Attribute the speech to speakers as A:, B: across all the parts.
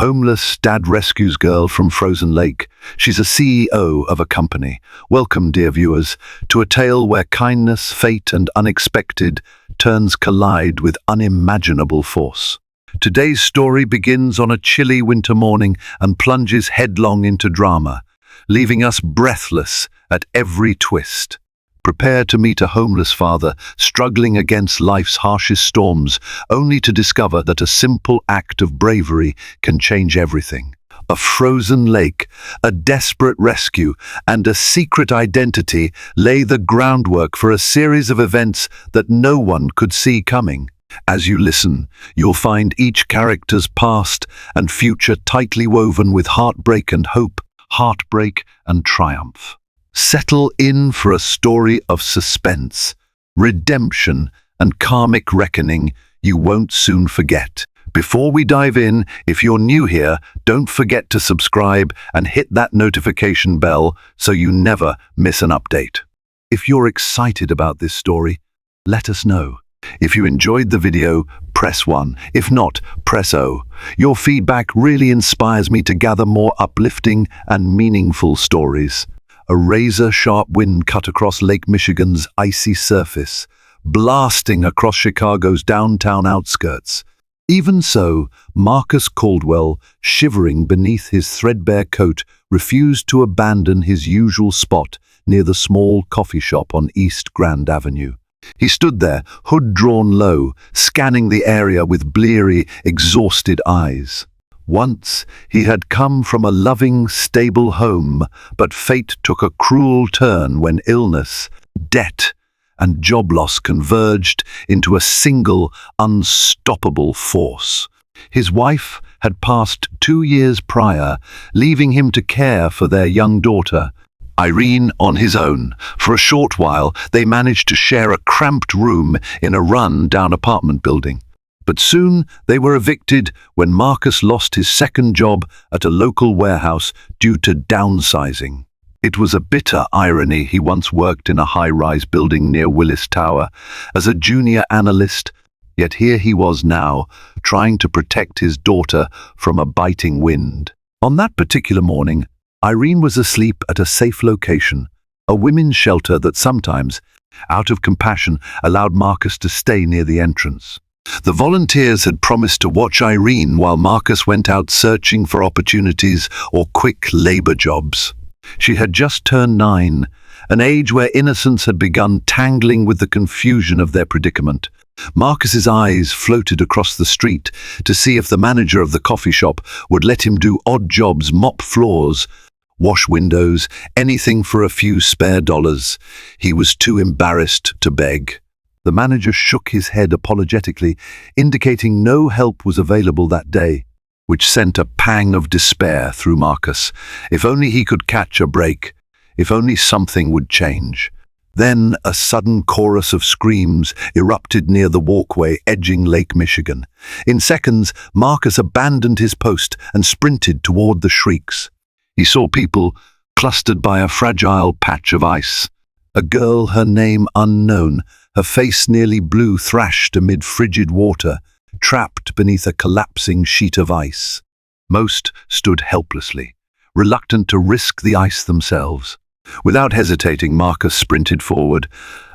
A: Homeless dad rescues girl from frozen lake. She's a CEO of a company. Welcome, dear viewers, to a tale where kindness, fate, and unexpected turns collide with unimaginable force. Today's story begins on a chilly winter morning and plunges headlong into drama, leaving us breathless at every twist. Prepare to meet a homeless father struggling against life's harshest storms, only to discover that a simple act of bravery can change everything. A frozen lake, a desperate rescue, and a secret identity lay the groundwork for a series of events that no one could see coming. As you listen, you'll find each character's past and future tightly woven with heartbreak and hope, heartbreak and triumph. Settle in for a story of suspense, redemption, and karmic reckoning you won't soon forget. Before we dive in, if you're new here, don't forget to subscribe and hit that notification bell so you never miss an update. If you're excited about this story, let us know. If you enjoyed the video, press 1. If not, press O. Your feedback really inspires me to gather more uplifting and meaningful stories. A razor-sharp wind cut across Lake Michigan's icy surface, blasting across Chicago's downtown outskirts. Even so, Marcus Caldwell, shivering beneath his threadbare coat, refused to abandon his usual spot near the small coffee shop on East Grand Avenue. He stood there, hood drawn low, scanning the area with bleary, exhausted eyes. Once he had come from a loving, stable home, but fate took a cruel turn when illness, debt, and job loss converged into a single, unstoppable force. His wife had passed 2 years prior, leaving him to care for their young daughter, Irene, on his own. For a short while, they managed to share a cramped room in a run-down apartment building. But soon they were evicted when Marcus lost his second job at a local warehouse due to downsizing. It was a bitter irony. He once worked in a high-rise building near Willis Tower as a junior analyst, yet here he was now, trying to protect his daughter from a biting wind. On that particular morning, Irene was asleep at a safe location, a women's shelter that sometimes, out of compassion, allowed Marcus to stay near the entrance. The volunteers had promised to watch Irene while Marcus went out searching for opportunities or quick labor jobs. She had just turned 9, an age where innocence had begun tangling with the confusion of their predicament. Marcus's eyes floated across the street to see if the manager of the coffee shop would let him do odd jobs, mop floors, wash windows, anything for a few spare dollars. He was too embarrassed to beg. The manager shook his head apologetically, indicating no help was available that day, which sent a pang of despair through Marcus. If only he could catch a break, if only something would change. Then a sudden chorus of screams erupted near the walkway edging Lake Michigan. In seconds, Marcus abandoned his post and sprinted toward the shrieks. He saw people clustered by a fragile patch of ice. A girl, her name unknown, her face nearly blue, thrashed amid frigid water, trapped beneath a collapsing sheet of ice. Most stood helplessly, reluctant to risk the ice themselves. Without hesitating, Marcus sprinted forward.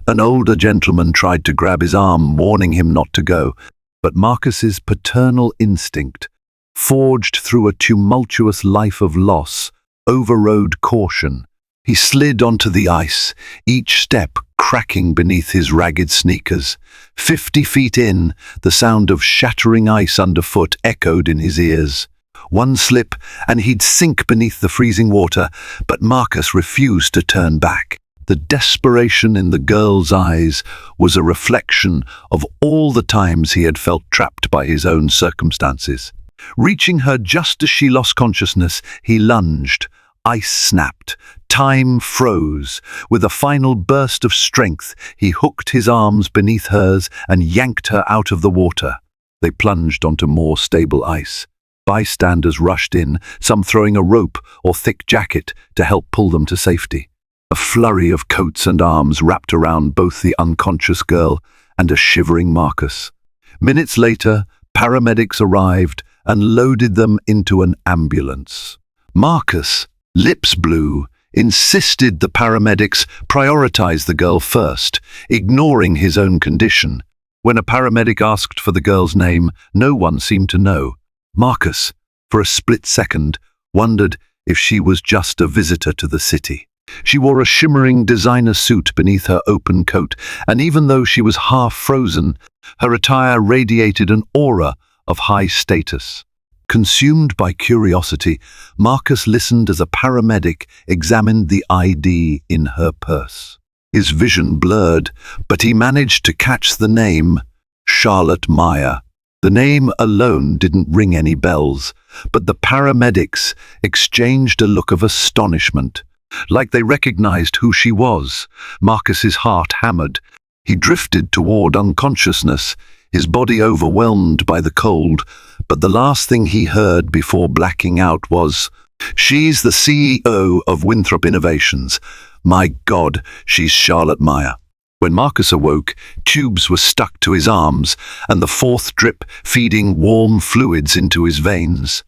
A: An older gentleman tried to grab his arm, warning him not to go, but Marcus's paternal instinct, forged through a tumultuous life of loss, overrode caution. He slid onto the ice, each step cracking beneath his ragged sneakers. 50 feet in, the sound of shattering ice underfoot echoed in his ears. One slip, and he'd sink beneath the freezing water, but Marcus refused to turn back. The desperation in the girl's eyes was a reflection of all the times he had felt trapped by his own circumstances. Reaching her just as she lost consciousness, he lunged. Ice snapped. Time froze. With a final burst of strength, he hooked his arms beneath hers and yanked her out of the water. They plunged onto more stable ice. Bystanders rushed in, some throwing a rope or thick jacket to help pull them to safety. A flurry of coats and arms wrapped around both the unconscious girl and a shivering Marcus. Minutes later, paramedics arrived and loaded them into an ambulance. Marcus, lips blue, insisted the paramedics prioritize the girl first, ignoring his own condition. When a paramedic asked for the girl's name, no one seemed to know. Marcus, for a split second, wondered if she was just a visitor to the city. She wore a shimmering designer suit beneath her open coat, and even though she was half frozen, her attire radiated an aura of high status. Consumed by curiosity, Marcus listened as a paramedic examined the ID in her purse. His vision blurred, but he managed to catch the name, Charlotte Meyer. The name alone didn't ring any bells, but the paramedics exchanged a look of astonishment. Like they recognized who she was. Marcus's heart hammered. He drifted toward unconsciousness, his body overwhelmed by the cold, but the last thing he heard before blacking out was, "She's the CEO of Winthrop Innovations. My God, she's Charlotte Meyer." When Marcus awoke, tubes were stuck to his arms, and the fourth drip feeding warm fluids into his veins.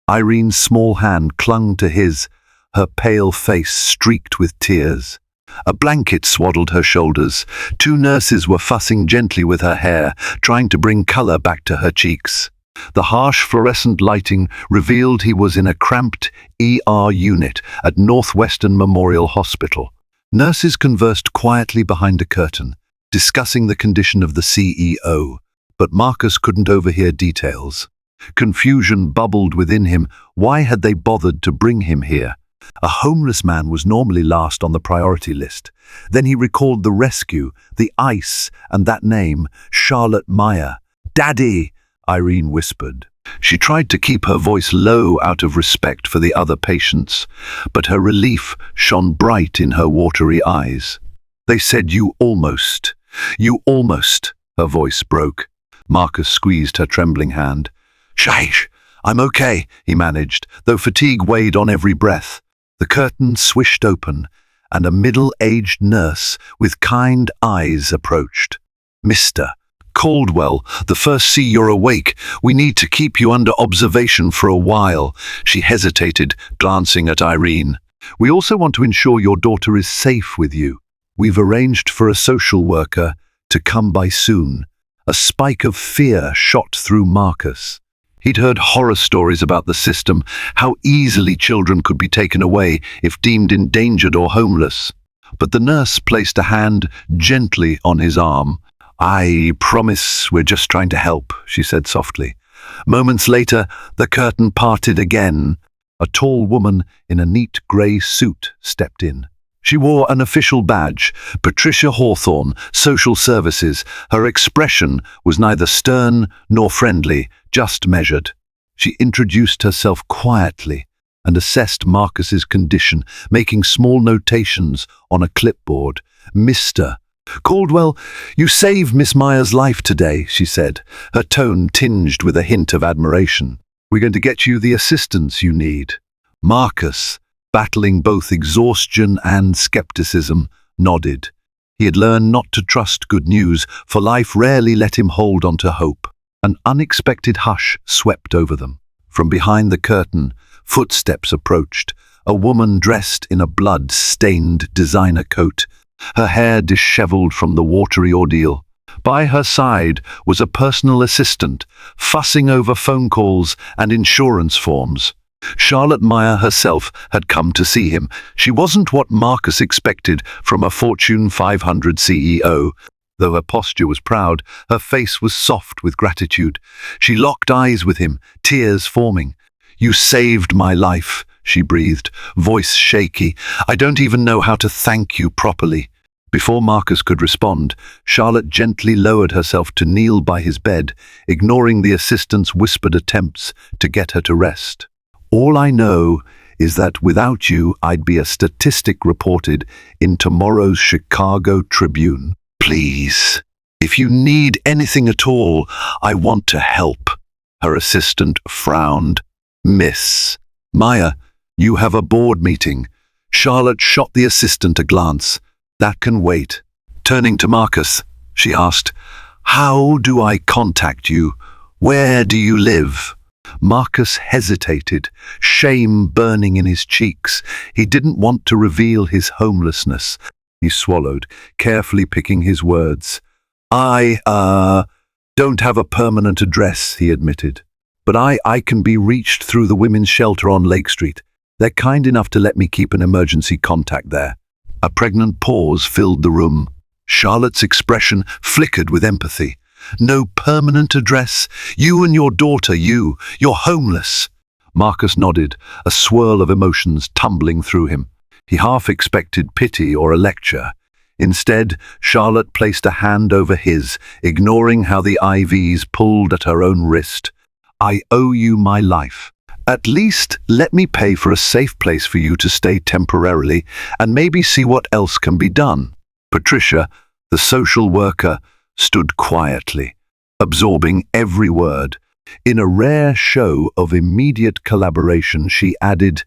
A: Irene's small hand clung to his, her pale face streaked with tears. A blanket swaddled her shoulders. Two nurses were fussing gently with her hair, trying to bring color back to her cheeks. The harsh fluorescent lighting revealed he was in a cramped ER unit at Northwestern Memorial Hospital. Nurses conversed quietly behind a curtain, discussing the condition of the CEO, but Marcus couldn't overhear details. Confusion bubbled within him. Why had they bothered to bring him here? A homeless man was normally last on the priority list. Then he recalled the rescue, the ice, and that name, Charlotte Meyer. "Daddy!" Irene whispered. She tried to keep her voice low out of respect for the other patients, but her relief shone bright in her watery eyes. "They said you almost, her voice broke. Marcus squeezed her trembling hand. "Shaish, I'm okay," he managed, though fatigue weighed on every breath. The curtain swished open, and a middle-aged nurse with kind eyes approached. "Mr. Caldwell, the first see you're awake. We need to keep you under observation for a while." She hesitated, glancing at Irene. "We also want to ensure your daughter is safe with you. We've arranged for a social worker to come by soon." A spike of fear shot through Marcus. He'd heard horror stories about the system, how easily children could be taken away if deemed endangered or homeless. But the nurse placed a hand gently on his arm. "I promise we're just trying to help," she said softly. Moments later, the curtain parted again. A tall woman in a neat grey suit stepped in. She wore an official badge, Patricia Hawthorne, Social Services. Her expression was neither stern nor friendly, just measured. She introduced herself quietly and assessed Marcus's condition, making small notations on a clipboard. "Mr. Caldwell, you saved Miss Meyer's life today," she said, her tone tinged with a hint of admiration. "We're going to get you the assistance you need." Marcus, battling both exhaustion and skepticism, nodded. He had learned not to trust good news, for life rarely let him hold on to hope. An unexpected hush swept over them. From behind the curtain, footsteps approached, a woman dressed in a blood-stained designer coat, her hair disheveled from the watery ordeal. By her side was a personal assistant, fussing over phone calls and insurance forms. Charlotte Meyer herself had come to see him. She wasn't what Marcus expected from a Fortune 500 CEO. Though her posture was proud, her face was soft with gratitude. She locked eyes with him, tears forming. "You saved my life," she breathed, voice shaky. "I don't even know how to thank you properly." Before Marcus could respond, Charlotte gently lowered herself to kneel by his bed, ignoring the assistant's whispered attempts to get her to rest. "All I know is that without you, I'd be a statistic reported in tomorrow's Chicago Tribune. Please, if you need anything at all, I want to help." Her assistant frowned. "Miss Meyer, you have a board meeting." Charlotte shot the assistant a glance. "That can wait." Turning to Marcus, she asked, "How do I contact you? Where do you live?" Marcus hesitated, shame burning in his cheeks. He didn't want to reveal his homelessness. He swallowed, carefully picking his words. I don't have a permanent address, he admitted. But I can be reached through the women's shelter on Lake Street. They're kind enough to let me keep an emergency contact there. A pregnant pause filled the room. Charlotte's expression flickered with empathy. No permanent address? You and your daughter, you're homeless. Marcus nodded, a swirl of emotions tumbling through him. He half expected pity or a lecture. Instead, Charlotte placed a hand over his, ignoring how the IVs pulled at her own wrist. I owe you my life. At least let me pay for a safe place for you to stay temporarily and maybe see what else can be done. Patricia, the social worker, stood quietly, absorbing every word. In a rare show of immediate collaboration, she added,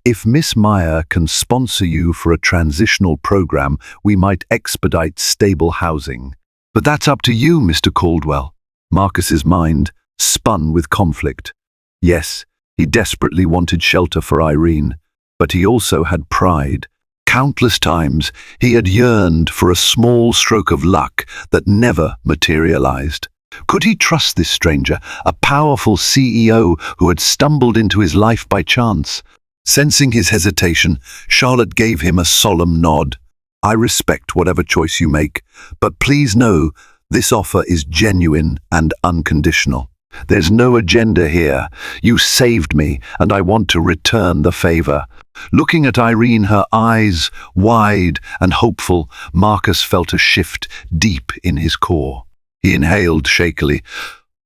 A: if Miss Meyer can sponsor you for a transitional program, we might expedite stable housing. But that's up to you, Mr. Caldwell. Marcus's mind spun with conflict. Yes, he desperately wanted shelter for Irene, but he also had pride. Countless times he had yearned for a small stroke of luck that never materialized. Could he trust this stranger, a powerful CEO who had stumbled into his life by chance? Sensing his hesitation, Charlotte gave him a solemn nod. I respect whatever choice you make, but please know this offer is genuine and unconditional. There's no agenda here. You saved me, and I want to return the favor. Looking at Irene, her eyes wide and hopeful, Marcus felt a shift deep in his core. He inhaled shakily.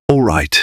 A: All right,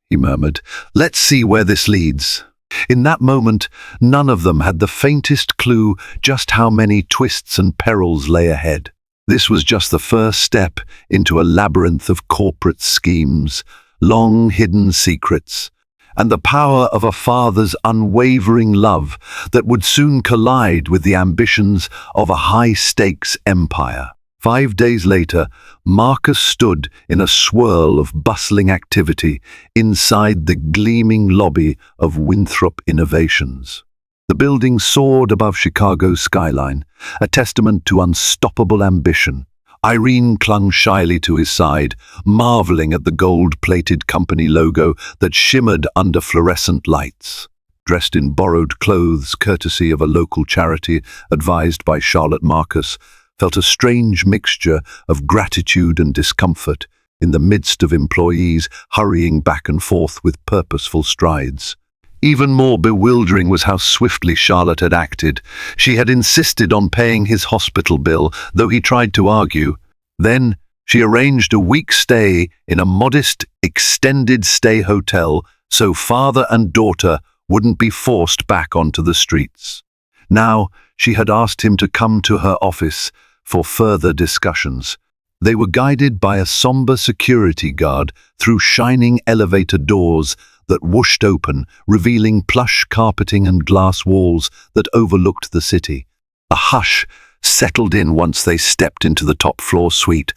A: he murmured. Let's see where this leads. In that moment, none of them had the faintest clue just how many twists and perils lay ahead. This was just the first step into a labyrinth of corporate schemes, long hidden secrets, and the power of a father's unwavering love that would soon collide with the ambitions of a high-stakes empire. 5 days later, Marcus stood in a swirl of bustling activity inside the gleaming lobby of Winthrop Innovations. The building soared above Chicago's skyline, a testament to unstoppable ambition. Irene clung shyly to his side, marveling at the gold-plated company logo that shimmered under fluorescent lights. Dressed in borrowed clothes courtesy of a local charity advised by Charlotte, Marcus felt a strange mixture of gratitude and discomfort in the midst of employees hurrying back and forth with purposeful strides. Even more bewildering was how swiftly Charlotte had acted. She had insisted on paying his hospital bill, though he tried to argue. Then she arranged a week's stay in a modest, extended-stay hotel so father and daughter wouldn't be forced back onto the streets. Now she had asked him to come to her office for further discussions. They were guided by a somber security guard through shining elevator doors that whooshed open, revealing plush carpeting and glass walls that overlooked the city. A hush settled in once they stepped into the top-floor suite.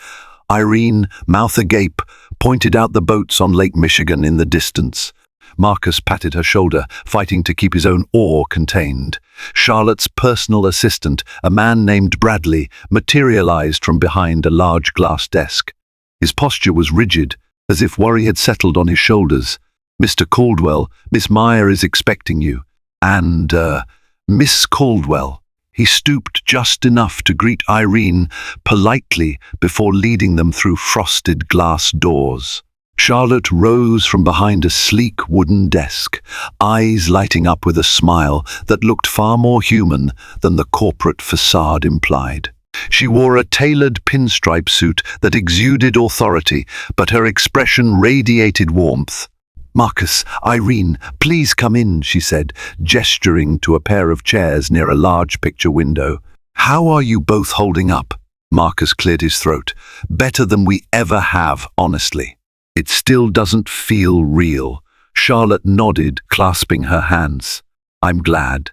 A: Irene, mouth agape, pointed out the boats on Lake Michigan in the distance. Marcus patted her shoulder, fighting to keep his own awe contained. Charlotte's personal assistant, a man named Bradley, materialized from behind a large glass desk. His posture was rigid, as if worry had settled on his shoulders. Mr. Caldwell, Miss Meyer is expecting you. And, Miss Caldwell. He stooped just enough to greet Irene politely before leading them through frosted glass doors. Charlotte rose from behind a sleek wooden desk, eyes lighting up with a smile that looked far more human than the corporate facade implied. She wore a tailored pinstripe suit that exuded authority, but her expression radiated warmth. Marcus, Irene, please come in, she said, gesturing to a pair of chairs near a large picture window. How are you both holding up? Marcus cleared his throat. Better than we ever have, honestly. It still doesn't feel real. Charlotte nodded, clasping her hands. I'm glad.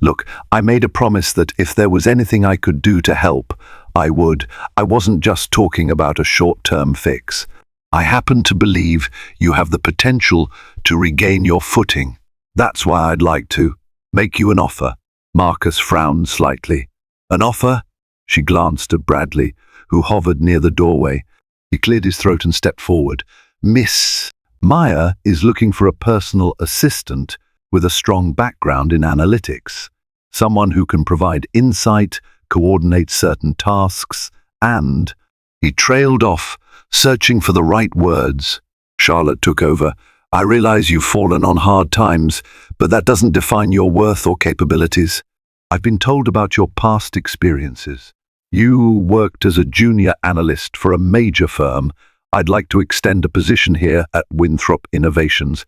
A: Look, I made a promise that if there was anything I could do to help, I would. I wasn't just talking about a short-term fix. I happen to believe you have the potential to regain your footing. That's why I'd like to make you an offer." Marcus frowned slightly. "An offer?" She glanced at Bradley, who hovered near the doorway. He cleared his throat and stepped forward. "Miss Maya is looking for a personal assistant with a strong background in analytics. Someone who can provide insight, coordinate certain tasks, and—" He trailed off, searching for the right words. Charlotte took over. "I realize you've fallen on hard times, but that doesn't define your worth or capabilities. I've been told about your past experiences. You worked as a junior analyst for a major firm. I'd like to extend a position here at Winthrop Innovations.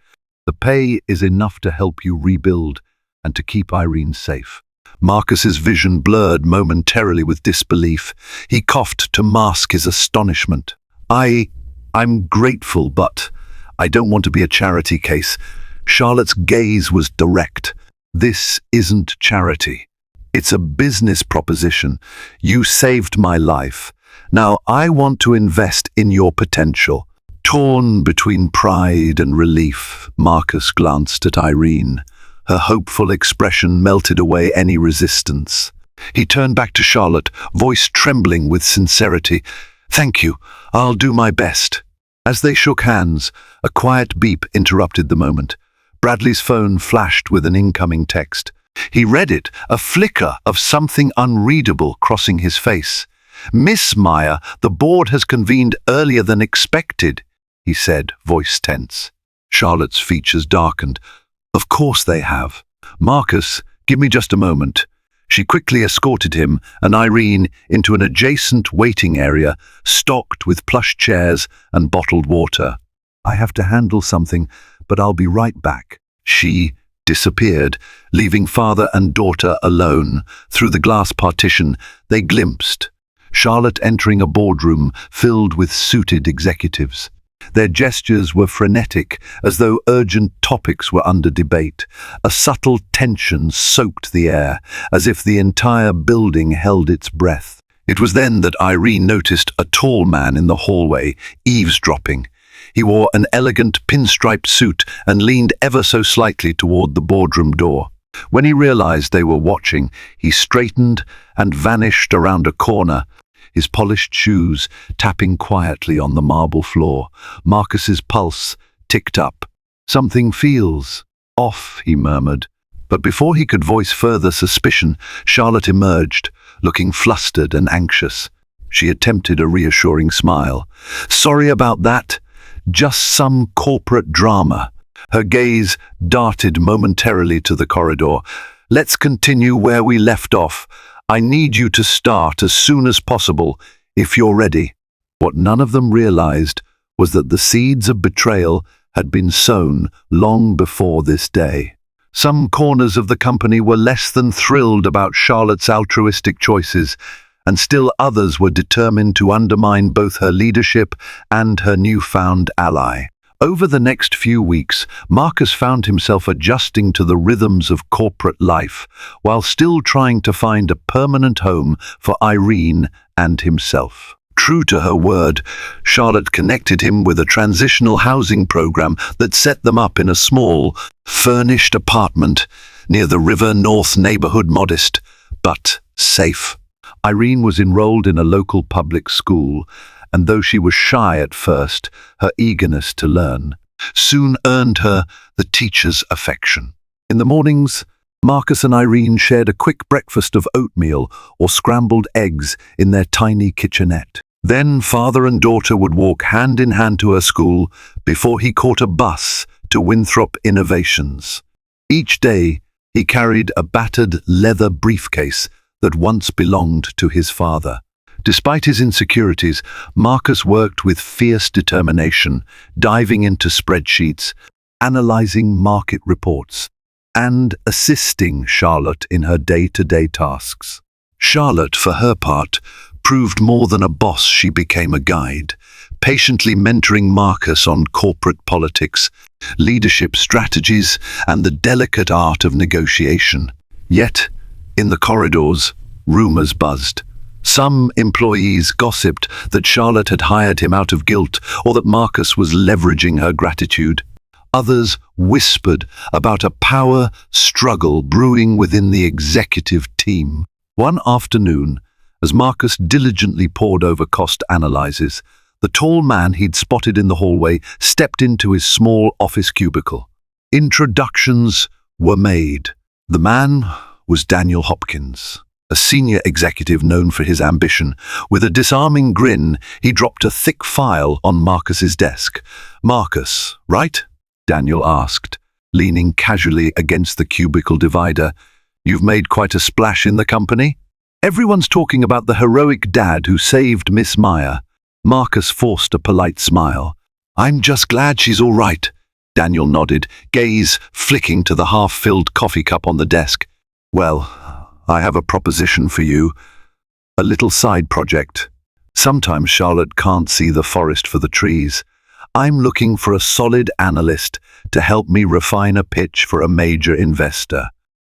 A: The pay is enough to help you rebuild and to keep Irene safe." Marcus's vision blurred momentarily with disbelief. He coughed to mask his astonishment. I'm grateful, but I don't want to be a charity case." Charlotte's gaze was direct. "This isn't charity. It's a business proposition. You saved my life. Now I want to invest in your potential." Torn between pride and relief, Marcus glanced at Irene. Her hopeful expression melted away any resistance. He turned back to Charlotte, voice trembling with sincerity. "Thank you. I'll do my best." As they shook hands, a quiet beep interrupted the moment. Bradley's phone flashed with an incoming text. He read it, a flicker of something unreadable crossing his face. "Miss Maya, the board has convened earlier than expected," he said, voice tense. Charlotte's features darkened. "Of course they have. Marcus, give me just a moment." She quickly escorted him and Irene into an adjacent waiting area, stocked with plush chairs and bottled water. "I have to handle something, but I'll be right back." She disappeared, leaving father and daughter alone. Through the glass partition, they glimpsed Charlotte entering a boardroom filled with suited executives. Their gestures were frenetic, as though urgent topics were under debate. A subtle tension soaked the air, as if the entire building held its breath. It was then that Irene noticed a tall man in the hallway, eavesdropping. He wore an elegant pinstriped suit and leaned ever so slightly toward the boardroom door. When he realized they were watching, he straightened and vanished around a corner, his polished shoes tapping quietly on the marble floor. Marcus's pulse ticked up. "Something feels off," he murmured. But before he could voice further suspicion, Charlotte emerged, looking flustered and anxious. She attempted a reassuring smile. "Sorry about that. Just some corporate drama." Her gaze darted momentarily to the corridor. "Let's continue where we left off. I need you to start as soon as possible, if you're ready." What none of them realized was that the seeds of betrayal had been sown long before this day. Some corners of the company were less than thrilled about Charlotte's altruistic choices, and still others were determined to undermine both her leadership and her newfound ally. Over the next few weeks, Marcus found himself adjusting to the rhythms of corporate life, while still trying to find a permanent home for Irene and himself. True to her word, Charlotte connected him with a transitional housing program that set them up in a small, furnished apartment near the River North neighborhood, modest, but safe. Irene was enrolled in a local public school, and though she was shy at first, her eagerness to learn soon earned her the teacher's affection. In the mornings, Marcus and Irene shared a quick breakfast of oatmeal or scrambled eggs in their tiny kitchenette. Then father and daughter would walk hand in hand to her school before he caught a bus to Winthrop Innovations. Each day, he carried a battered leather briefcase that once belonged to his father. Despite his insecurities, Marcus worked with fierce determination, diving into spreadsheets, analyzing market reports, and assisting Charlotte in her day-to-day tasks. Charlotte, for her part, proved more than a boss. She became a guide, patiently mentoring Marcus on corporate politics, leadership strategies, and the delicate art of negotiation. Yet, in the corridors, rumors buzzed. Some employees gossiped that Charlotte had hired him out of guilt or that Marcus was leveraging her gratitude. Others whispered about a power struggle brewing within the executive team. One afternoon, as Marcus diligently pored over cost analyses, the tall man he'd spotted in the hallway stepped into his small office cubicle. Introductions were made. The man was Daniel Hopkins, a senior executive known for his ambition. With a disarming grin, he dropped a thick file on Marcus's desk. "Marcus, right?" Daniel asked, leaning casually against the cubicle divider. "You've made quite a splash in the company. Everyone's talking about the heroic dad who saved Miss Meyer." Marcus forced a polite smile. "I'm just glad she's all right," Daniel nodded, gaze flicking to the half-filled coffee cup on the desk. "Well, I have a proposition for you. A little side project. Sometimes Charlotte can't see the forest for the trees. I'm looking for a solid analyst to help me refine a pitch for a major investor.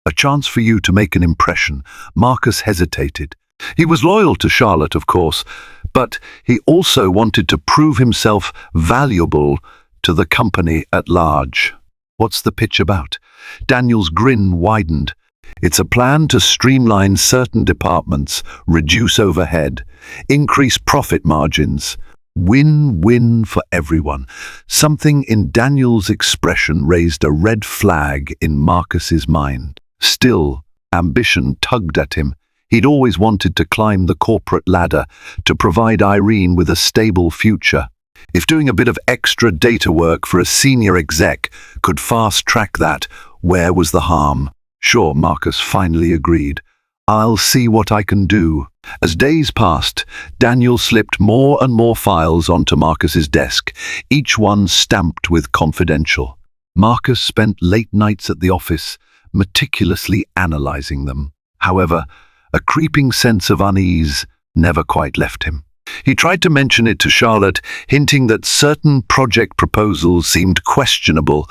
A: A chance for you to make an impression." Marcus hesitated. He was loyal to Charlotte, of course, but he also wanted to prove himself valuable to the company at large. "What's the pitch about?" Daniel's grin widened. "It's a plan to streamline certain departments, reduce overhead, increase profit margins. Win-win for everyone." Something in Daniel's expression raised a red flag in Marcus's mind. Still, ambition tugged at him. He'd always wanted to climb the corporate ladder, to provide Irene with a stable future. If doing a bit of extra data work for a senior exec could fast-track that, where was the harm? "Sure," Marcus finally agreed. "I'll see what I can do." As days passed, Daniel slipped more and more files onto Marcus's desk, each one stamped with confidential. Marcus spent late nights at the office, meticulously analyzing them. However, a creeping sense of unease never quite left him. He tried to mention it to Charlotte, hinting that certain project proposals seemed questionable,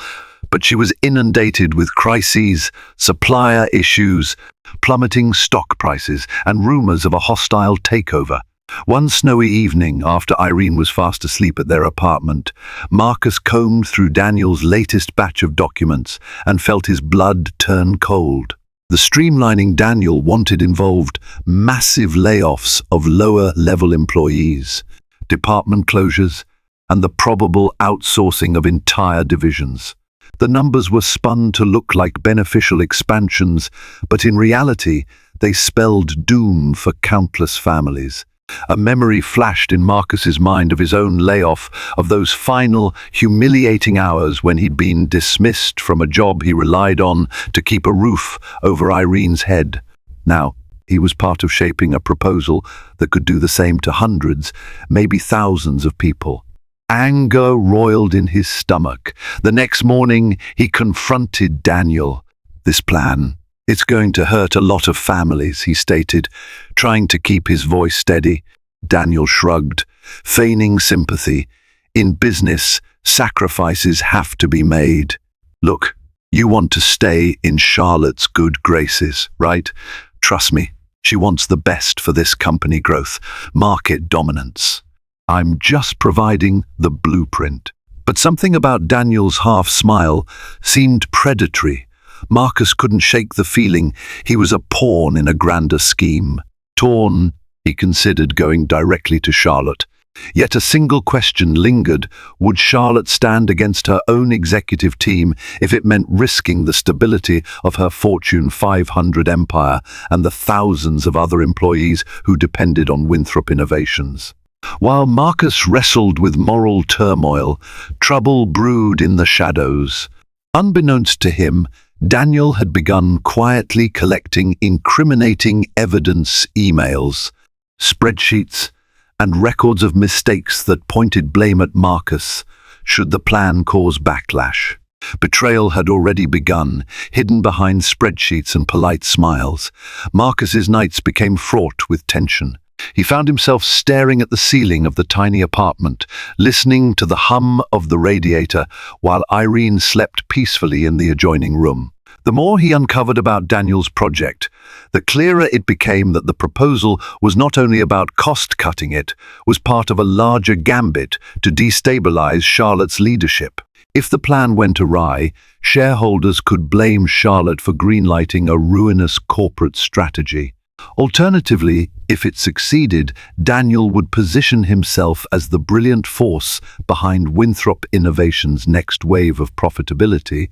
A: but she was inundated with crises, supplier issues, plummeting stock prices, and rumors of a hostile takeover. One snowy evening, after Irene was fast asleep at their apartment, Marcus combed through Daniel's latest batch of documents and felt his blood turn cold. The streamlining Daniel wanted involved massive layoffs of lower-level employees, department closures, and the probable outsourcing of entire divisions. The numbers were spun to look like beneficial expansions, but in reality, they spelled doom for countless families. A memory flashed in Marcus's mind of his own layoff, of those final, humiliating hours when he'd been dismissed from a job he relied on to keep a roof over Irene's head. Now, he was part of shaping a proposal that could do the same to hundreds, maybe thousands of people. Anger roiled in his stomach. The next morning, he confronted Daniel. "This plan, it's going to hurt a lot of families," he stated, trying to keep his voice steady. Daniel shrugged, feigning sympathy. "In business, sacrifices have to be made. Look, you want to stay in Charlotte's good graces, right? Trust me, she wants the best for this company growth, market dominance. I'm just providing the blueprint." But something about Daniel's half-smile seemed predatory. Marcus couldn't shake the feeling he was a pawn in a grander scheme. Torn, he considered going directly to Charlotte. Yet a single question lingered: would Charlotte stand against her own executive team if it meant risking the stability of her Fortune 500 empire and the thousands of other employees who depended on Winthrop Innovations? While Marcus wrestled with moral turmoil, trouble brewed in the shadows. Unbeknownst to him, Daniel had begun quietly collecting incriminating evidence emails, spreadsheets, and records of mistakes that pointed blame at Marcus should the plan cause backlash. Betrayal had already begun, hidden behind spreadsheets and polite smiles. Marcus's nights became fraught with tension. He found himself staring at the ceiling of the tiny apartment, listening to the hum of the radiator while Irene slept peacefully in the adjoining room. The more he uncovered about Daniel's project, the clearer it became that the proposal was not only about cost-cutting, it was part of a larger gambit to destabilize Charlotte's leadership. If the plan went awry, shareholders could blame Charlotte for greenlighting a ruinous corporate strategy. Alternatively, if it succeeded, Daniel would position himself as the brilliant force behind Winthrop Innovations' next wave of profitability,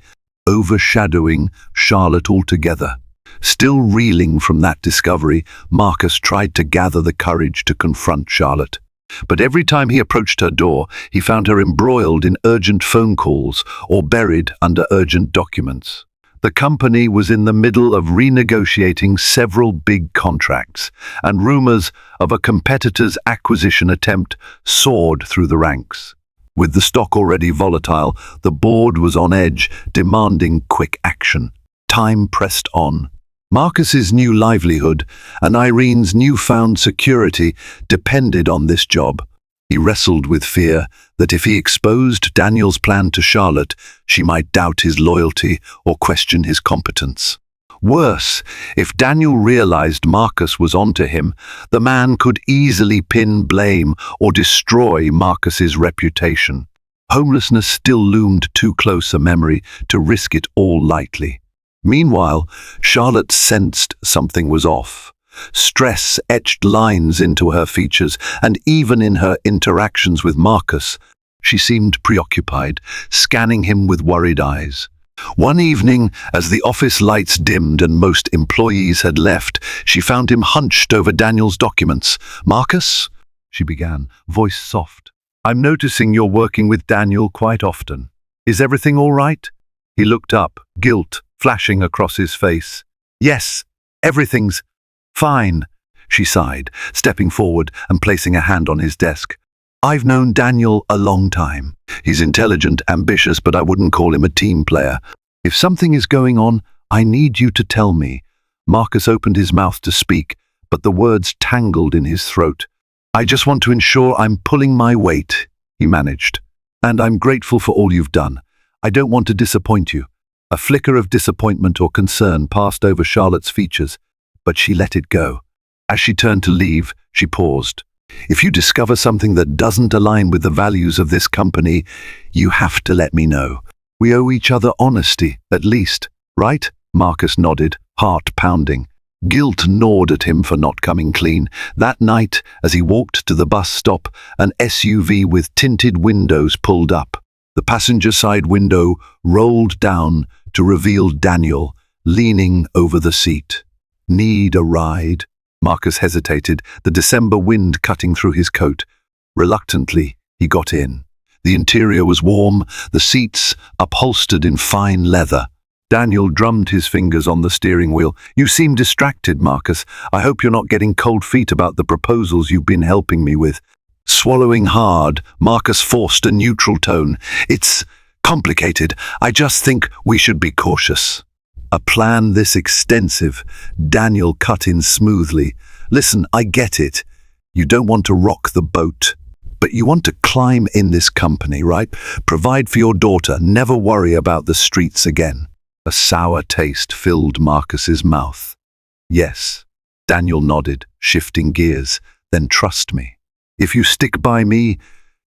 A: overshadowing Charlotte altogether. Still reeling from that discovery, Marcus tried to gather the courage to confront Charlotte. But every time he approached her door, he found her embroiled in urgent phone calls or buried under urgent documents. The company was in the middle of renegotiating several big contracts, and rumors of a competitor's acquisition attempt soared through the ranks. With the stock already volatile, the board was on edge, demanding quick action. Time pressed on. Marcus's new livelihood and Irene's newfound security depended on this job. He wrestled with fear that if he exposed Daniel's plan to Charlotte, she might doubt his loyalty or question his competence. Worse, if Daniel realized Marcus was onto him, the man could easily pin blame or destroy Marcus's reputation. Homelessness still loomed too close a memory to risk it all lightly. Meanwhile, Charlotte sensed something was off. Stress etched lines into her features, and even in her interactions with Marcus, she seemed preoccupied, scanning him with worried eyes. One evening, as the office lights dimmed and most employees had left, she found him hunched over Daniel's documents. "Marcus," she began, voice soft, "I'm noticing you're working with Daniel quite often. Is everything all right?" He looked up, guilt flashing across his face. "Yes, everything's fine," she sighed, stepping forward and placing a hand on his desk. "I've known Daniel a long time. He's intelligent, ambitious, but I wouldn't call him a team player. If something is going on, I need you to tell me." Marcus opened his mouth to speak, but the words tangled in his throat. "I just want to ensure I'm pulling my weight," he managed. "And I'm grateful for all you've done. I don't want to disappoint you." A flicker of disappointment or concern passed over Charlotte's features, but she let it go. As she turned to leave, she paused. "If you discover something that doesn't align with the values of this company, you have to let me know. We owe each other honesty, at least, right?" Marcus nodded, heart pounding. Guilt gnawed at him for not coming clean. That night, as he walked to the bus stop, an SUV with tinted windows pulled up. The passenger side window rolled down to reveal Daniel, leaning over the seat. "Need a ride?" Marcus hesitated, the December wind cutting through his coat. Reluctantly, he got in. The interior was warm, the seats upholstered in fine leather. Daniel drummed his fingers on the steering wheel. "You seem distracted, Marcus. I hope you're not getting cold feet about the proposals you've been helping me with." Swallowing hard, Marcus forced a neutral tone. "It's complicated. I just think we should be cautious." A plan this extensive, Daniel cut in smoothly. "Listen, I get it. You don't want to rock the boat, but you want to climb in this company, right? Provide for your daughter, never worry about the streets again." A sour taste filled Marcus's mouth. "Yes," Daniel nodded, shifting gears. "Then trust me. If you stick by me,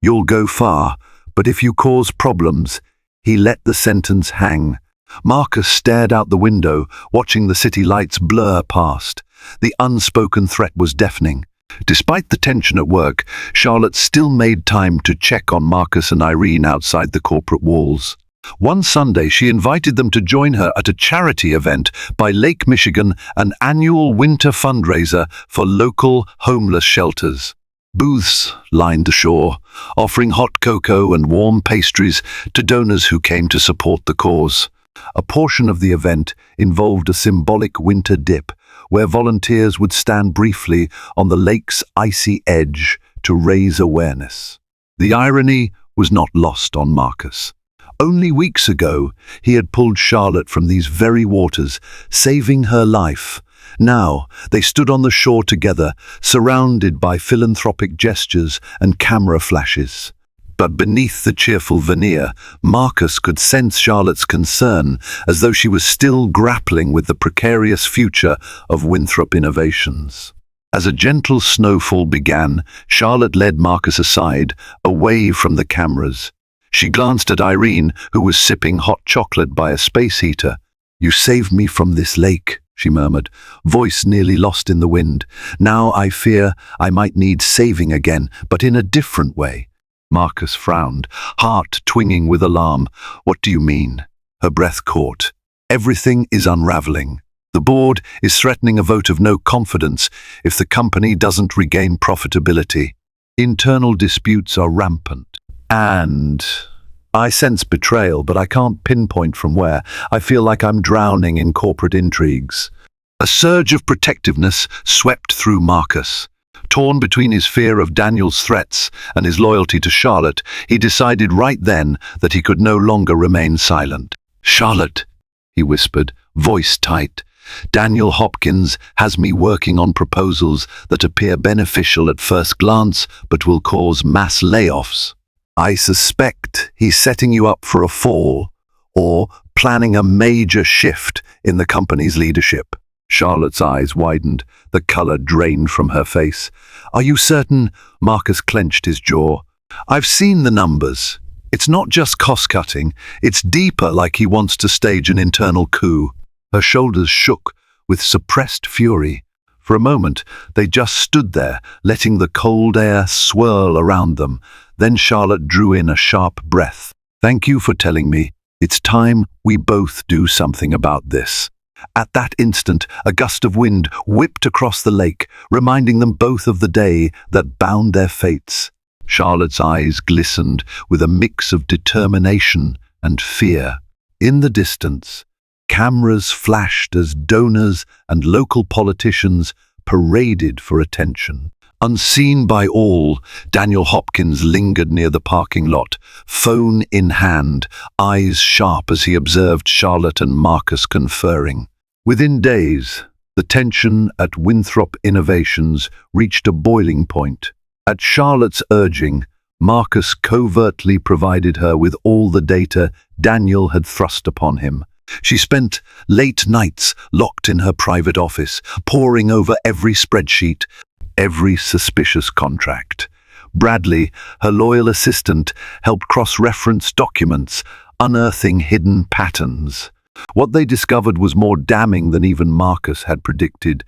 A: you'll go far, but if you cause problems..." He let the sentence hang. Marcus stared out the window, watching the city lights blur past. The unspoken threat was deafening. Despite the tension at work, Charlotte still made time to check on Marcus and Irene outside the corporate walls. One Sunday, she invited them to join her at a charity event by Lake Michigan, an annual winter fundraiser for local homeless shelters. Booths lined the shore, offering hot cocoa and warm pastries to donors who came to support the cause. A portion of the event involved a symbolic winter dip, where volunteers would stand briefly on the lake's icy edge to raise awareness. The irony was not lost on Marcus. Only weeks ago, he had pulled Charlotte from these very waters, saving her life. Now, they stood on the shore together, surrounded by philanthropic gestures and camera flashes. But beneath the cheerful veneer, Marcus could sense Charlotte's concern, as though she was still grappling with the precarious future of Winthrop Innovations. As a gentle snowfall began, Charlotte led Marcus aside, away from the cameras. She glanced at Irene, who was sipping hot chocolate by a space heater. "You saved me from this lake," she murmured, voice nearly lost in the wind. "Now I fear I might need saving again, but in a different way." Marcus frowned, heart twinging with alarm. "What do you mean?" Her breath caught. "Everything is unraveling. The board is threatening a vote of no confidence if the company doesn't regain profitability. Internal disputes are rampant. And I sense betrayal, but I can't pinpoint from where. I feel like I'm drowning in corporate intrigues." A surge of protectiveness swept through Marcus. Torn between his fear of Daniel's threats and his loyalty to Charlotte, he decided right then that he could no longer remain silent. "Charlotte," he whispered, voice tight, "Daniel Hopkins has me working on proposals that appear beneficial at first glance but will cause mass layoffs. I suspect he's setting you up for a fall or planning a major shift in the company's leadership." Charlotte's eyes widened, the color drained from her face. "Are you certain?" Marcus clenched his jaw. "I've seen the numbers. It's not just cost-cutting, it's deeper, like he wants to stage an internal coup." Her shoulders shook with suppressed fury. For a moment, they just stood there, letting the cold air swirl around them. Then Charlotte drew in a sharp breath. "Thank you for telling me. It's time we both do something about this." At that instant, a gust of wind whipped across the lake, reminding them both of the day that bound their fates. Charlotte's eyes glistened with a mix of determination and fear. In the distance, cameras flashed as donors and local politicians paraded for attention. Unseen by all, Daniel Hopkins lingered near the parking lot, phone in hand, eyes sharp as he observed Charlotte and Marcus conferring. Within days, the tension at Winthrop Innovations reached a boiling point. At Charlotte's urging, Marcus covertly provided her with all the data Daniel had thrust upon him. She spent late nights locked in her private office, poring over every spreadsheet, every suspicious contract. Bradley, her loyal assistant, helped cross-reference documents, unearthing hidden patterns. What they discovered was more damning than even Marcus had predicted.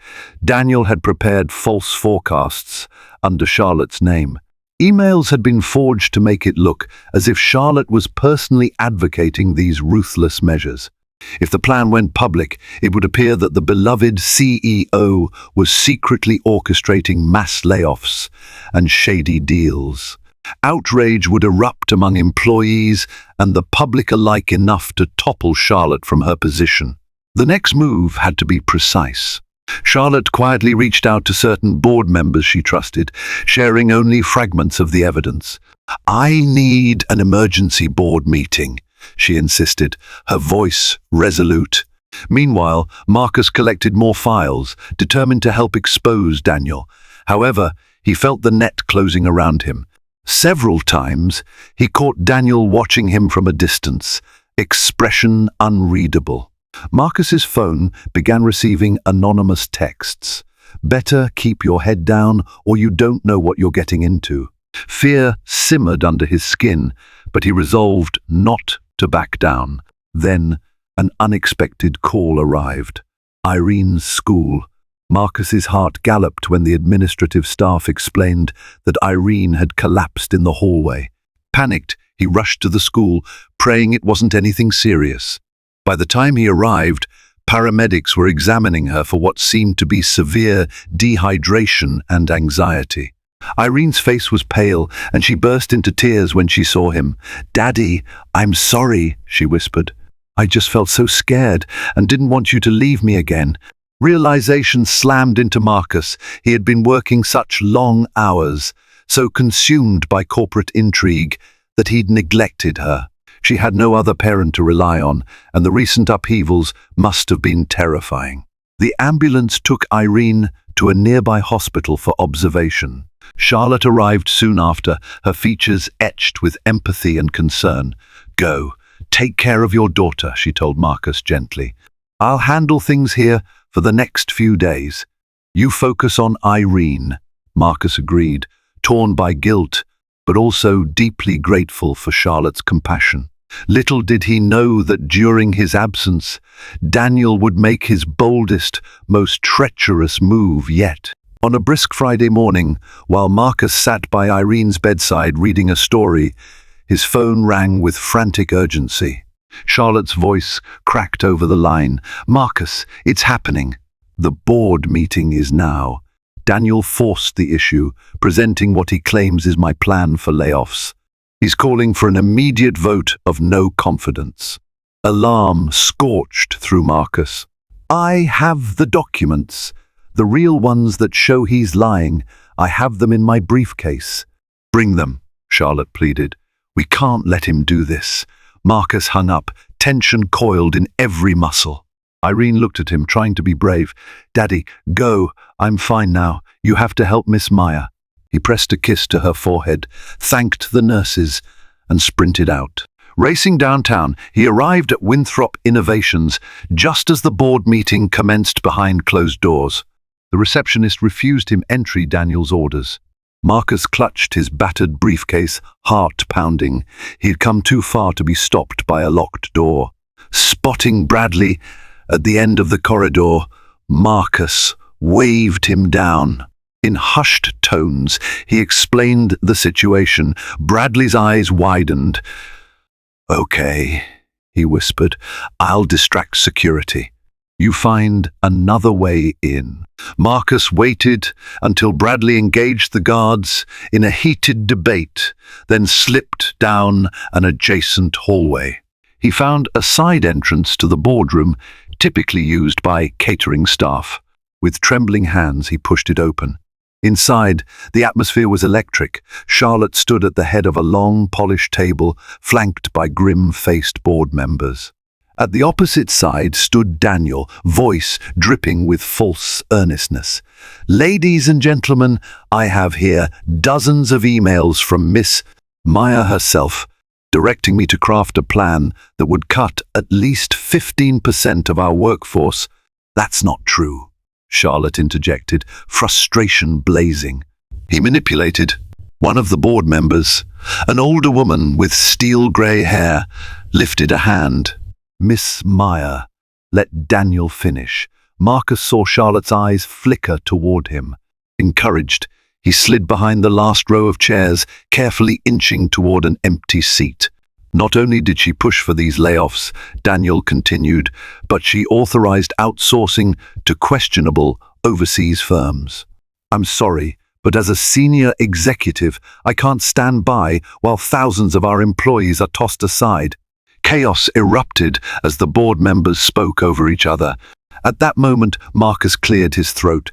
A: Daniel had prepared false forecasts under Charlotte's name. Emails had been forged to make it look as if Charlotte was personally advocating these ruthless measures. If the plan went public, it would appear that the beloved CEO was secretly orchestrating mass layoffs and shady deals. Outrage would erupt among employees and the public alike, enough to topple Charlotte from her position. The next move had to be precise. Charlotte quietly reached out to certain board members she trusted, sharing only fragments of the evidence. "I need an emergency board meeting," she insisted, her voice resolute. Meanwhile, Marcus collected more files, determined to help expose Daniel. However, he felt the net closing around him. Several times, he caught Daniel watching him from a distance, expression unreadable. Marcus's phone began receiving anonymous texts. "Better keep your head down, or you don't know what you're getting into." Fear simmered under his skin, but he resolved not to back down. Then, an unexpected call arrived. Irene's school. Marcus's heart galloped when the administrative staff explained that Irene had collapsed in the hallway. Panicked, he rushed to the school, praying it wasn't anything serious. By the time he arrived, paramedics were examining her for what seemed to be severe dehydration and anxiety. Irene's face was pale, and she burst into tears when she saw him. "Daddy, I'm sorry," she whispered. "I just felt so scared and didn't want you to leave me again." Realization slammed into Marcus. He had been working such long hours, so consumed by corporate intrigue, that he'd neglected her. She had no other parent to rely on, and the recent upheavals must have been terrifying. The ambulance took Irene to a nearby hospital for observation. Charlotte arrived soon after, her features etched with empathy and concern. "Go, take care of your daughter," she told Marcus gently. "I'll handle things here for the next few days. You focus on Irene." Marcus agreed, torn by guilt, but also deeply grateful for Charlotte's compassion. Little did he know that during his absence, Daniel would make his boldest, most treacherous move yet. On a brisk Friday morning, while Marcus sat by Irene's bedside reading a story, his phone rang with frantic urgency. Charlotte's voice cracked over the line. "Marcus, it's happening. The board meeting is now." Daniel forced the issue, presenting what he claims is my plan for layoffs. He's calling for an immediate vote of no confidence. Alarm scorched through Marcus. "I have the documents. The real ones that show he's lying. I have them in my briefcase." "Bring them," Charlotte pleaded. "We can't let him do this." Marcus hung up, tension coiled in every muscle. Irene looked at him, trying to be brave. "Daddy, go. I'm fine now. You have to help Miss Maya." He pressed a kiss to her forehead, thanked the nurses, and sprinted out. Racing downtown, he arrived at Winthrop Innovations just as the board meeting commenced behind closed doors. The receptionist refused him entry Daniel's orders. Marcus clutched his battered briefcase, heart pounding. He had come too far to be stopped by a locked door. Spotting Bradley at the end of the corridor, Marcus waved him down. In hushed tones, he explained the situation. Bradley's eyes widened. "Okay," he whispered, "I'll distract security. You find another way in." Marcus waited until Bradley engaged the guards in a heated debate, then slipped down an adjacent hallway. He found a side entrance to the boardroom, typically used by catering staff. With trembling hands, he pushed it open. Inside, the atmosphere was electric. Charlotte stood at the head of a long, polished table, flanked by grim-faced board members. At the opposite side stood Daniel, voice dripping with false earnestness. "Ladies and gentlemen, I have here dozens of emails from Miss Maya herself, directing me to craft a plan that would cut at least 15% of our workforce." "That's not true," Charlotte interjected, frustration blazing. He manipulated. One of the board members, an older woman with steel-grey hair, lifted a hand. "Miss Maya, let Daniel finish." Marcus saw Charlotte's eyes flicker toward him. Encouraged, he slid behind the last row of chairs, carefully inching toward an empty seat. "Not only did she push for these layoffs," Daniel continued, "but she authorized outsourcing to questionable overseas firms. I'm sorry, but as a senior executive, I can't stand by while thousands of our employees are tossed aside." Chaos erupted as the board members spoke over each other. At that moment, Marcus cleared his throat.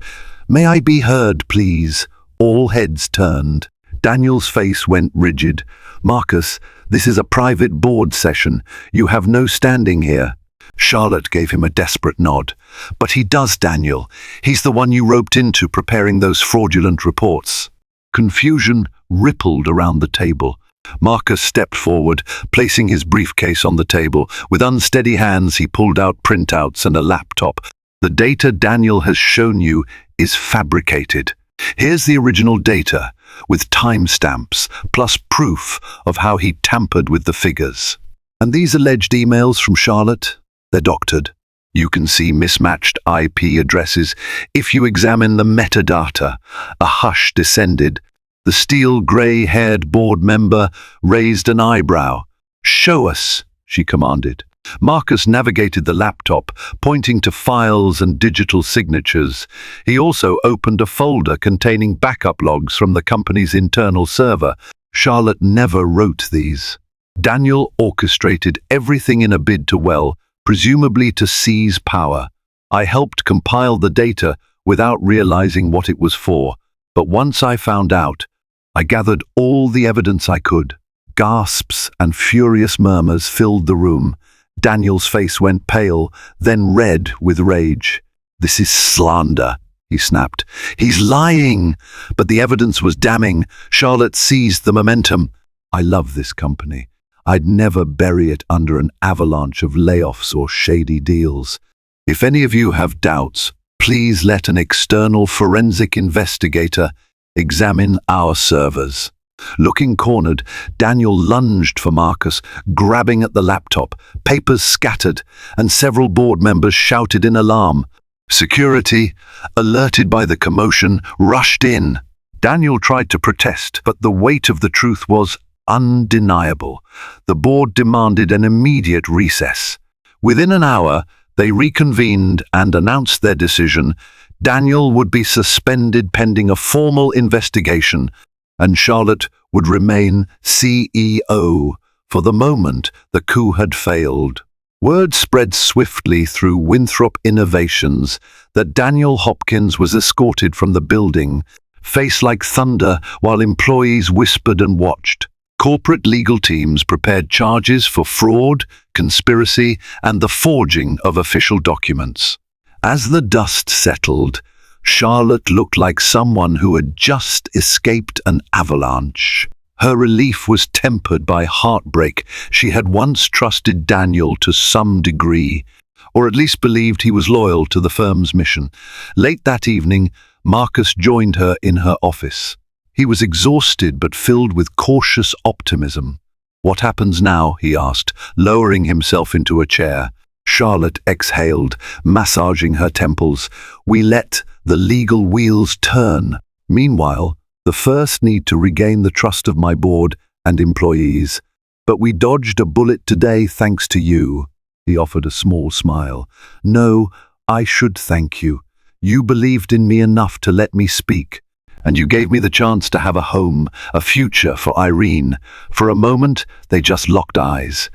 A: "May I be heard, please?" All heads turned. Daniel's face went rigid. "Marcus, this is a private board session. You have no standing here." Charlotte gave him a desperate nod. "But he does, Daniel. He's the one you roped into preparing those fraudulent reports." Confusion rippled around the table. Marcus stepped forward, placing his briefcase on the table. With unsteady hands, he pulled out printouts and a laptop. "The data Daniel has shown you is fabricated. Here's the original data, with timestamps, plus proof of how he tampered with the figures. And these alleged emails from Charlotte, they're doctored. You can see mismatched IP addresses. If you examine the metadata." A hush descended. The steel-grey-haired board member raised an eyebrow. "Show us," she commanded. Marcus navigated the laptop, pointing to files and digital signatures. He also opened a folder containing backup logs from the company's internal server. Charlotte never wrote these. Daniel orchestrated everything in a bid to presumably to seize power. I helped compile the data without realizing what it was for, but once I found out, I gathered all the evidence I could. Gasps and furious murmurs filled the room. Daniel's face went pale, then red with rage. "This is slander," he snapped. "He's lying!" But the evidence was damning. Charlotte seized the momentum. "I love this company. I'd never bury it under an avalanche of layoffs or shady deals. If any of you have doubts, please let an external forensic investigator examine our servers." Looking cornered, Daniel lunged for Marcus, grabbing at the laptop. Papers scattered, and several board members shouted in alarm. Security, alerted by the commotion, rushed in. Daniel tried to protest, but the weight of the truth was undeniable. The board demanded an immediate recess. Within an hour, they reconvened and announced their decision. Daniel would be suspended pending a formal investigation, and Charlotte would remain CEO. For the moment, the coup had failed. Word spread swiftly through Winthrop Innovations that Daniel Hopkins was escorted from the building, face like thunder, while employees whispered and watched. Corporate legal teams prepared charges for fraud, conspiracy, and the forging of official documents. As the dust settled, Charlotte looked like someone who had just escaped an avalanche. Her relief was tempered by heartbreak. She had once trusted Daniel to some degree, or at least believed he was loyal to the firm's mission. Late that evening, Marcus joined her in her office. He was exhausted but filled with cautious optimism. "What happens now?" he asked, lowering himself into a chair. Charlotte exhaled, massaging her temples. "We let the legal wheels turn. Meanwhile, the first need to regain the trust of my board and employees. But we dodged a bullet today thanks to you." He offered a small smile. "No, I should thank you. You believed in me enough to let me speak. And you gave me the chance to have a home, a future for Irene." For a moment, they just locked eyes.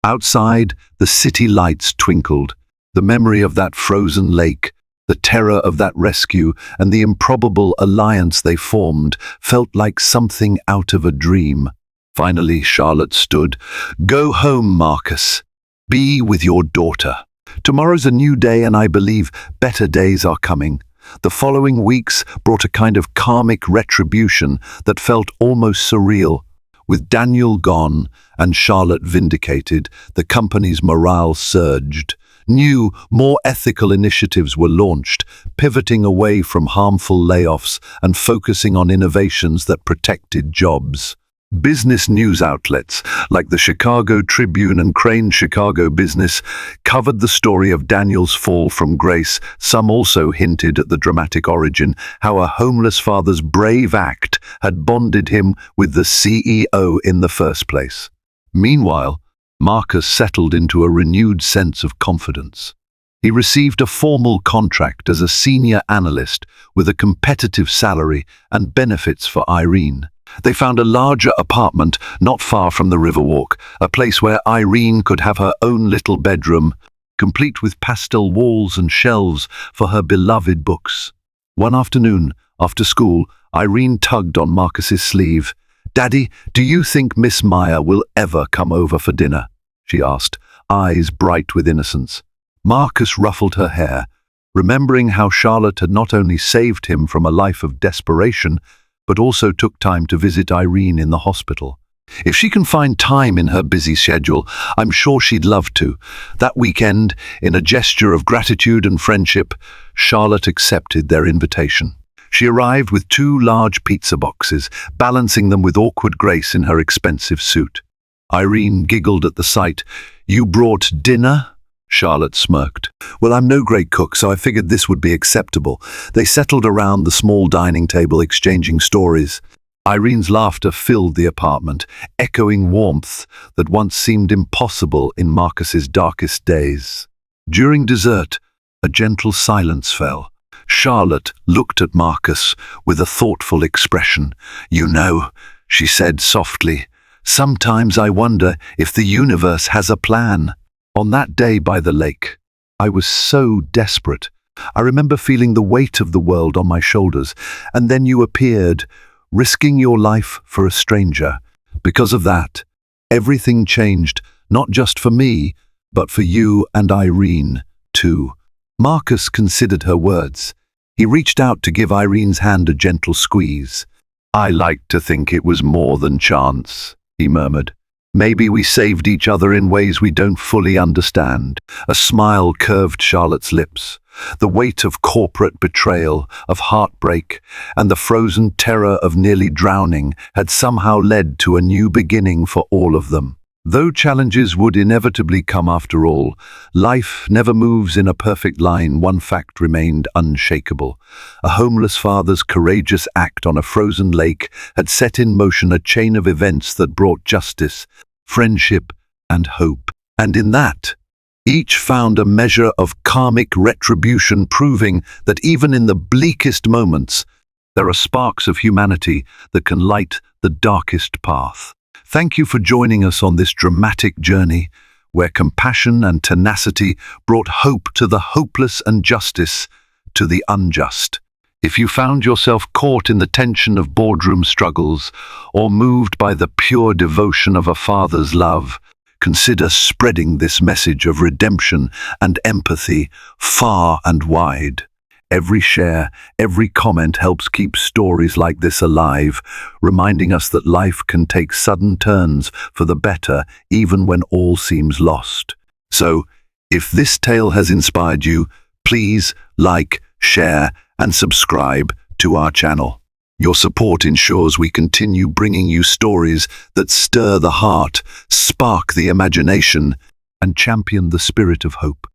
A: Outside, the city lights twinkled. The memory of that frozen lake, the terror of that rescue, and the improbable alliance they formed felt like something out of a dream. Finally, Charlotte stood. "Go home, Marcus. Be with your daughter. Tomorrow's a new day, and I believe better days are coming." The following weeks brought a kind of karmic retribution that felt almost surreal. With Daniel gone and Charlotte vindicated, the company's morale surged. New, more ethical initiatives were launched, pivoting away from harmful layoffs and focusing on innovations that protected jobs. Business news outlets like the Chicago Tribune and Crane Chicago Business covered the story of Daniel's fall from grace. Some also hinted at the dramatic origin, how a homeless father's brave act had bonded him with the CEO in the first place. Meanwhile, Marcus settled into a renewed sense of confidence. He received a formal contract as a senior analyst with a competitive salary and benefits for Irene. They found a larger apartment not far from the Riverwalk, a place where Irene could have her own little bedroom, complete with pastel walls and shelves for her beloved books. One afternoon, after school, Irene tugged on Marcus's sleeve. "Daddy, do you think Miss Meyer will ever come over for dinner?" she asked, eyes bright with innocence. Marcus ruffled her hair, remembering how Charlotte had not only saved him from a life of desperation, but also took time to visit Irene in the hospital. "If she can find time in her busy schedule, I'm sure she'd love to." That weekend, in a gesture of gratitude and friendship, Charlotte accepted their invitation. She arrived with 2 large pizza boxes, balancing them with awkward grace in her expensive suit. Irene giggled at the sight. "You brought dinner?" Charlotte smirked. "Well, I'm no great cook, so I figured this would be acceptable." They settled around the small dining table, exchanging stories. Irene's laughter filled the apartment, echoing warmth that once seemed impossible in Marcus's darkest days. During dessert, a gentle silence fell. Charlotte looked at Marcus with a thoughtful expression. "You know," she said softly, "sometimes I wonder if the universe has a plan." On that day by the lake, I was so desperate. I remember feeling the weight of the world on my shoulders, and then you appeared, risking your life for a stranger. Because of that, everything changed, not just for me, but for you and Irene, too. Marcus considered her words. He reached out to give Irene's hand a gentle squeeze. "I like to think it was more than chance," he murmured. "Maybe we saved each other in ways we don't fully understand." A smile curved Charlotte's lips. The weight of corporate betrayal, of heartbreak, and the frozen terror of nearly drowning had somehow led to a new beginning for all of them. Though challenges would inevitably come after all, life never moves in a perfect line. One fact remained unshakable. A homeless father's courageous act on a frozen lake had set in motion a chain of events that brought justice, friendship, and hope. And in that, each found a measure of karmic retribution, proving that even in the bleakest moments, there are sparks of humanity that can light the darkest path. Thank you for joining us on this dramatic journey, where compassion and tenacity brought hope to the hopeless and justice to the unjust. If you found yourself caught in the tension of boardroom struggles or moved by the pure devotion of a father's love, consider spreading this message of redemption and empathy far and wide. Every share, every comment helps keep stories like this alive, reminding us that life can take sudden turns for the better even when all seems lost. So, if this tale has inspired you, please like, share, and subscribe to our channel. Your support ensures we continue bringing you stories that stir the heart, spark the imagination, and champion the spirit of hope.